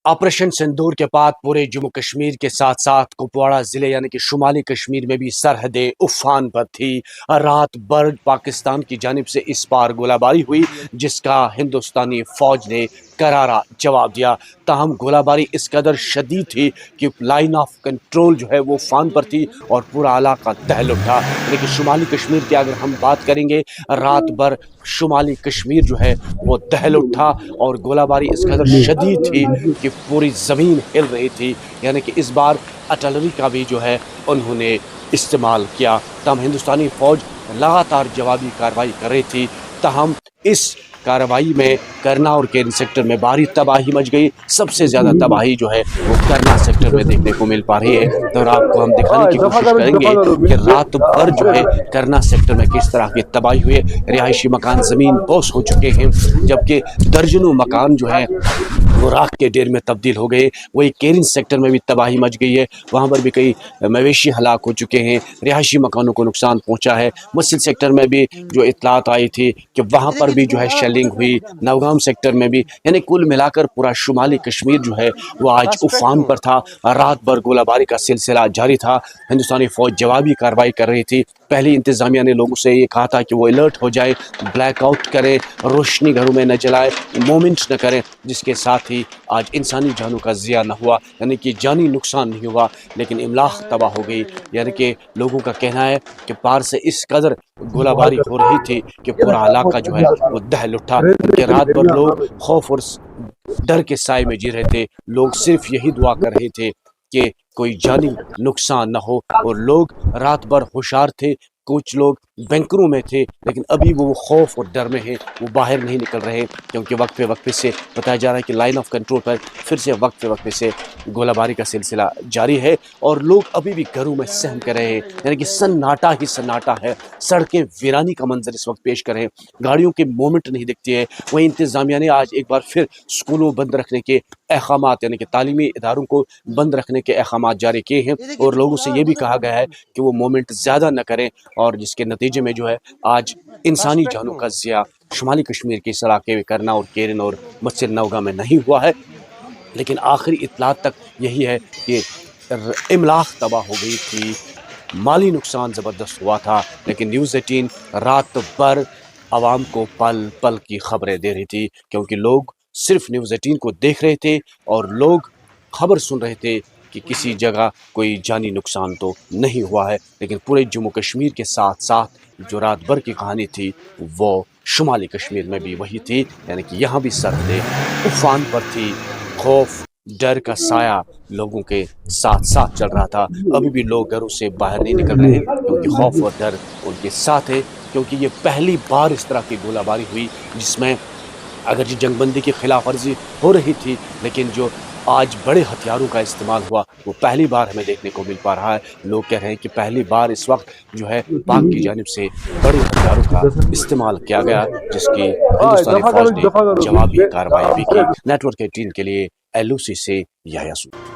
Operation sindoor کے بعد پورے جموں کشمیر کے ساتھ ساتھ کپواڑہ ضلع یعنی کہ شمالی کشمیر میں بھی سرحدیں افان پر تھی۔ رات بھر پاکستان کی جانب سے اس پار گولہ باری ہوئی جس کا ہندوستانی فوج نے کرارا جواب دیا، تاہم گولہ باری اس قدر شدید تھی کہ لائن آف کنٹرول جو ہے وہ فان پر تھی اور پورا علاقہ دہل اٹھا۔ لیکن شمالی کشمیر کی اگر ہم بات کریں گے، رات بھر شمالی کشمیر جو ہے وہ دہل اٹھا اور گولہ باری اس قدر شدید تھی کہ پوری زمین ہل رہی تھی، یعنی کہ اس بار آرٹلری کا بھی جو ہے انہوں نے استعمال کیا، تاہم ہندوستانی فوج لگاتار جوابی کارروائی کر رہی تھی۔ تاہم اس کارروائی میں کرنا اور کیرن سیکٹر میں بھاری تباہی مچ گئی۔ سب سے زیادہ تباہی جو ہے وہ کرنا سیکٹر میں دیکھنے کو مل پا رہی ہے، اور آپ کو ہم دکھانے کی کوشش کریں گے کہ رات بھر جو ہے کرنا سیکٹر میں کس طرح کی تباہی ہوئی ہے۔ رہائشی مکان زمین بوس ہو چکے ہیں، جبکہ درجنوں مکان جو ہے وہ راکھ کے ڈھیر میں تبدیل ہو گئے۔ وہی کیرن سیکٹر میں بھی تباہی مچ گئی ہے، وہاں پر بھی کئی مویشی ہلاک ہو چکے ہیں، رہائشی مکانوں کو نقصان پہنچا ہے۔ مسل سیکٹر میں بھی جو اطلاعات آئی تھی کہ وہاں پر بھی جو ہے شیلنگ ہوئی، نوگام سیکٹر میں بھی، یعنی کل ملا کر پورا شمالی کشمیر جو ہے وہ آج افان پر تھا۔ رات بھر گولہ باری کا سلسلہ جاری تھا، ہندوستانی فوج جوابی کارروائی کر رہی تھی۔ پہلی انتظامیہ نے لوگوں سے یہ کہا تھا کہ وہ الرٹ ہو جائے، بلیک آؤٹ کریں، روشنی گھروں میں نہ جلائے، مومنٹ نہ کریں، جس کے ساتھ ہی آج انسانی جانوں کا ضیاع نہ ہوا، یعنی کہ جانی نقصان نہیں ہوا، لیکن املاک تباہ ہو گئی۔ یعنی کہ لوگوں کا کہنا ہے کہ پار سے اس قدر گولہ باری ہو رہی تھی کہ پورا علاقہ جو ہے وہ دہل اٹھا، کہ رات بھر لوگ خوف اور ڈر کے سائے میں جی رہے تھے۔ لوگ صرف یہی دعا کر رہے تھے کہ کوئی جانی نقصان نہ ہو، اور لوگ رات بھر ہوشیار تھے۔ کچھ لوگ بینکروں میں تھے، لیکن ابھی وہ خوف اور ڈر میں ہیں، وہ باہر نہیں نکل رہے، کیونکہ وقفے سے بتایا جا رہا ہے کہ لائن آف کنٹرول پر پھر سے وقفے سے گولہ باری کا سلسلہ جاری ہے، اور لوگ ابھی بھی گھروں میں سہم کر رہے ہیں، یعنی کہ سناٹا ہی سناٹا ہے۔ سڑکیں ویرانی کا منظر اس وقت پیش کر رہے ہیں، گاڑیوں کے مومنٹ نہیں دکھتی ہے۔ وہیں انتظامیہ نے آج ایک بار پھر اسکولوں بند رکھنے کے احکامات، یعنی کہ تعلیمی اداروں کو بند رکھنے کے احکامات جاری کیے ہیں، اور لوگوں سے یہ بھی کہا گیا ہے کہ وہ مومنٹ زیادہ نہ کریں، اور جس کے نتیجے میں جو ہے آج انسانی جانوں کا ضیاع شمالی کشمیر کے اس علاقے میں کرنا اور کیرن اور مسل نوگا میں نہیں ہوا ہے، لیکن آخری اطلاع تک یہی ہے کہ املاک تباہ ہو گئی تھی، مالی نقصان زبردست ہوا تھا۔ لیکن نیوز 18 رات بھر عوام کو پل پل کی خبریں دے رہی تھی، کیونکہ لوگ صرف نیوز 18 کو دیکھ رہے تھے اور لوگ خبر سن رہے تھے کہ کسی جگہ کوئی جانی نقصان تو نہیں ہوا ہے، لیکن پورے جموں کشمیر کے ساتھ ساتھ جو رات بھر کی کہانی تھی وہ شمالی کشمیر میں بھی وہی تھی، یعنی کہ یہاں بھی سرحدیں افان پر تھی۔ خوف ڈر کا سایہ لوگوں کے ساتھ ساتھ چل رہا تھا، ابھی بھی لوگ گھروں سے باہر نہیں نکل رہے، کیونکہ خوف اور ڈر ان کے ساتھ ہے، کیونکہ یہ پہلی بار اس طرح کی گولہ باری ہوئی جس میں اگرچہ جنگ بندی کی خلاف ورزی ہو رہی تھی، لیکن جو آج بڑے ہتھیاروں کا استعمال ہوا وہ پہلی بار ہمیں دیکھنے کو مل پا رہا ہے۔ لوگ کہہ رہے ہیں کہ پہلی بار اس وقت جو ہے پاک کی جانب سے بڑے ہتھیاروں کا استعمال کیا گیا، جس کی ہندوستانی فوج نے جوابی کارروائی بھی کی۔ نیٹ ورک 18 کے لیے LOC سے یحییٰ سود۔